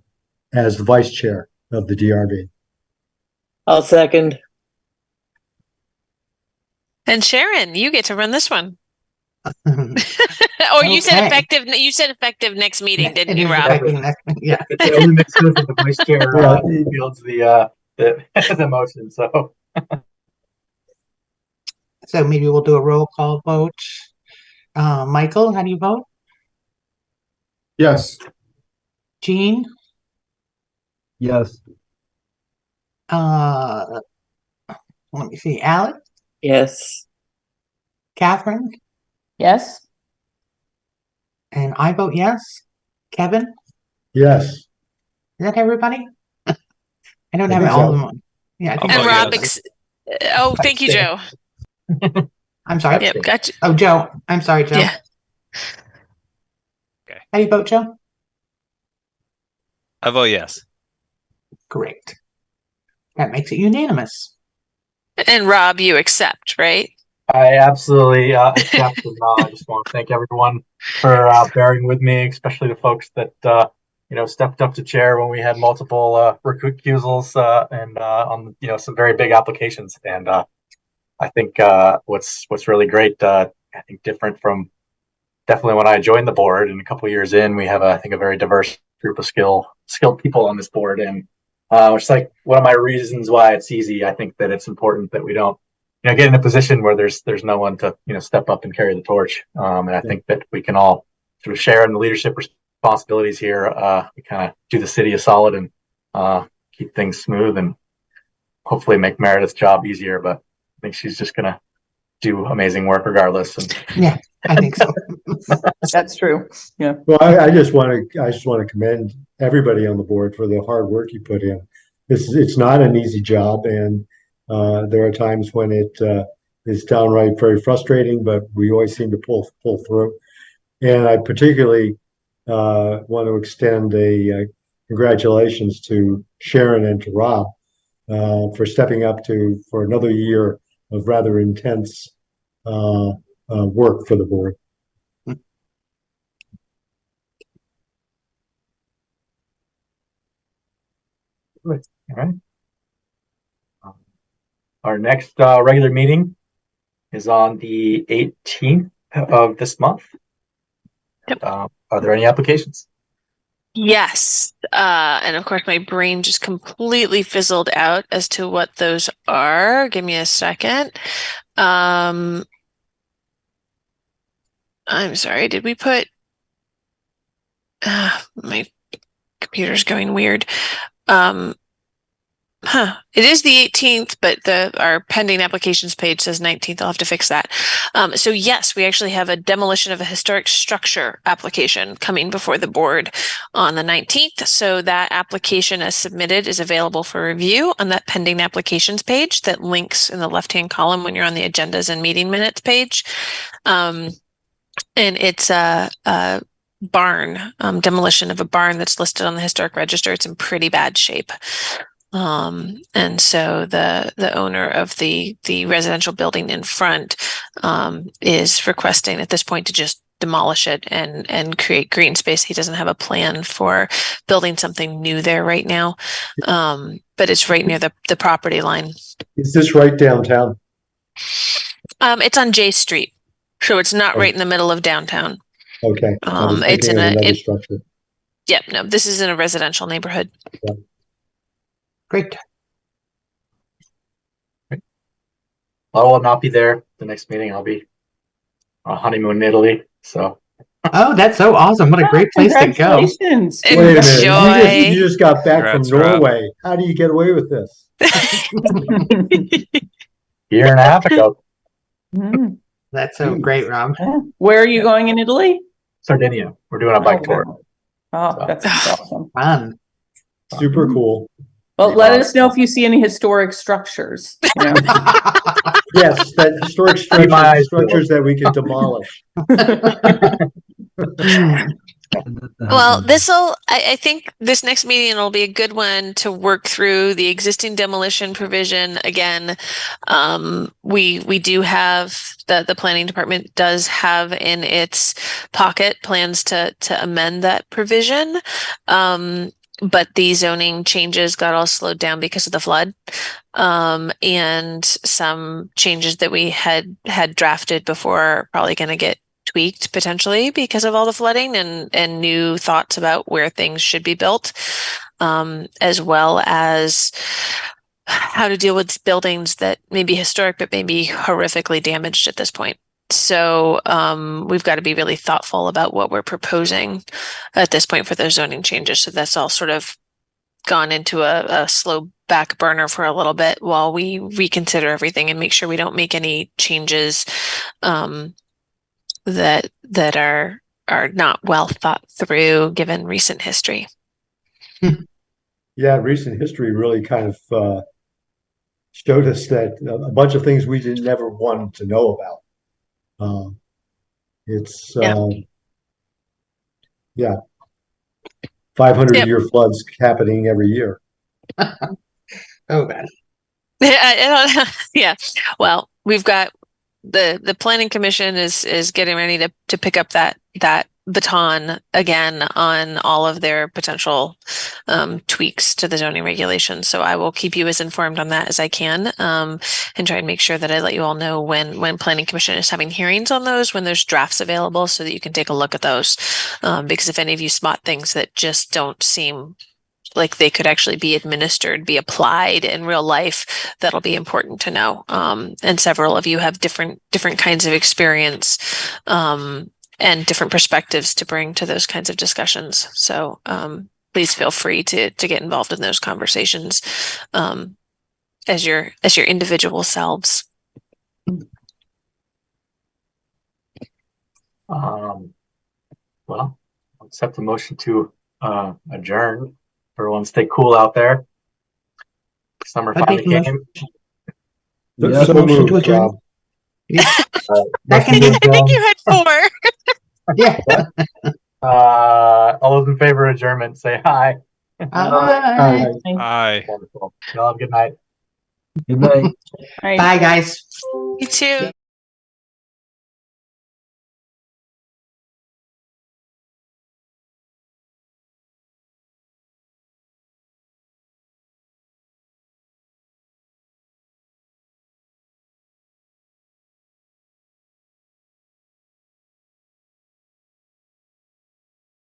as the vice chair of the DRB.
I'll second.
And Sharon, you get to run this one.
Okay.
You said effective next meeting, didn't
It
you,
is
Rob?
effective next, yeah.
It only makes sense if the vice chair
Well,
fields the motion. So
So maybe we'll do a roll call vote. Michael, how do you vote?
Yes.
Jean?
yes.
Let me see. Alex?
Yes.
Catherine?
Yes.
And I vote yes. Kevin?
Yes.
Is that everybody? I don't
I
have
think
all of
so.
them on. Yeah, I think
And
vote
Rob,
yes.
thank you, Joe.
I'm sorry.
Yep, gotcha.
Oh, Joe. I'm sorry, Joe.
Yeah.
Okay.
How do you vote, Joe?
I vote yes.
Great. That makes it unanimous.
And Rob, you accept, right?
I absolutely accept, and I just want to thank everyone for bearing with me, especially the folks that stepped up to chair when we had multiple recusals and on some very big applications. And I think what's really great, I think different from definitely when I joined the board and a couple of years in, we have I think a very diverse group of skilled people on this board, and which is like one of my reasons why it's easy. I think that it's important that we don't get in a position where there's no one to step up and carry the torch. And I think that we can all sort of share in the leadership responsibilities here. We kind of do the city a solid and keep things smooth and hopefully make Meredith's job easier. But I think she's just gonna do amazing work regardless. And
Yeah, I think so.
That's true. Yeah.
Well, I just want to commend everybody on the board for the hard work you put in. It's not an easy job, and there are times when it is downright very frustrating, but we always seem to pull through. And I particularly want to extend a congratulations to Sharon and to Rob for stepping up for another year of rather intense work for the board.
all right. Our next regular meeting is on the 18th of this month.
Yep.
Are there any applications?
Yes. And of course, my brain just completely fizzled out as to what those are. Give me a second. I'm sorry. Did we put? My computer's going weird. It is the 18th, but our pending applications page says 19th. I'll have to fix that. So yes, we actually have a demolition of a historic structure application coming before the board on the 19th. So that application as submitted is available for review on that pending applications page that links in the left-hand column when you're on the agendas and meeting minutes page. And it's a barn, demolition of a barn that's listed on the historic register. It's in pretty bad shape. And so the owner of the residential building in front is requesting at this point to just demolish it and create green space. He doesn't have a plan for building something new there right now. But it's right near the property line.
Is this right downtown?
It's on J Street. So it's not right in the middle of downtown.
Okay. I was
It's in
thinking of another
a
structure.
yeah, no, this is in a residential neighborhood.
Yeah.
Great.
I will not be there the next meeting. I'll be on a honeymoon in Italy. So
Oh, that's so awesome. What a great place to go.
Congratulations.
Wait a minute.
Enjoy.
You just got back
Congrats,
from
Rob.
Norway. How do you get away with this?
Year and a half ago,
Mm,
That's so great, Rob.
yeah. Where are you going in Italy?
Sardinia. We're doing a bike tour.
wow. Oh,
So.
that's awesome.
Fun.
Super cool.
Well, let us know if you see any historic structures. You know?
Yes, that historic
Keep my eyes
structures that we can demolish.
Well, I think this next meeting will be a good one to work through the existing demolition provision. Again, we do have, the planning department does have in its pocket plans to amend that provision. But the zoning changes got all slowed down because of the flood. And some changes that we had drafted before are probably going to get tweaked potentially because of all the flooding and new thoughts about where things should be built, as well as how to deal with buildings that may be historic but may be horrifically damaged at this point. So we've got to be really thoughtful about what we're proposing at this point for those zoning changes. So that's all sort of gone into a slow back burner for a little bit while we reconsider everything and make sure we don't make any changes that are not well thought through given recent history.
Yeah, recent history really kind of showed us that a bunch of things we never wanted to know about. It's 500-year floods happening every year.
Oh, bad.
Yeah. Well, we've got the planning commission is getting ready to pick up that baton again on all of their potential tweaks to the zoning regulations. So I will keep you as informed on that as I can, and try and make sure that I let you all know when planning commission is having hearings on those, when there's drafts available so that you can take a look at those. Because if any of you spot things that just don't seem like they could actually be administered, be applied in real life, that'll be important to know. And several of you have different kinds of experience and different perspectives to bring to those kinds of discussions. So please feel free to get involved in those conversations as your individual selves.
Well, I'll accept the motion to adjourn. Everyone stay cool out there. Summer finally came.
So
motion
moved,
to adjourn.
Rob.
I think you had 4.
Yeah.
All those in favor of adjournment, say hi.
Bye.
Aye.
Wonderful. Y'all have a good night.
Good night.
Right.
Bye, guys.
You too.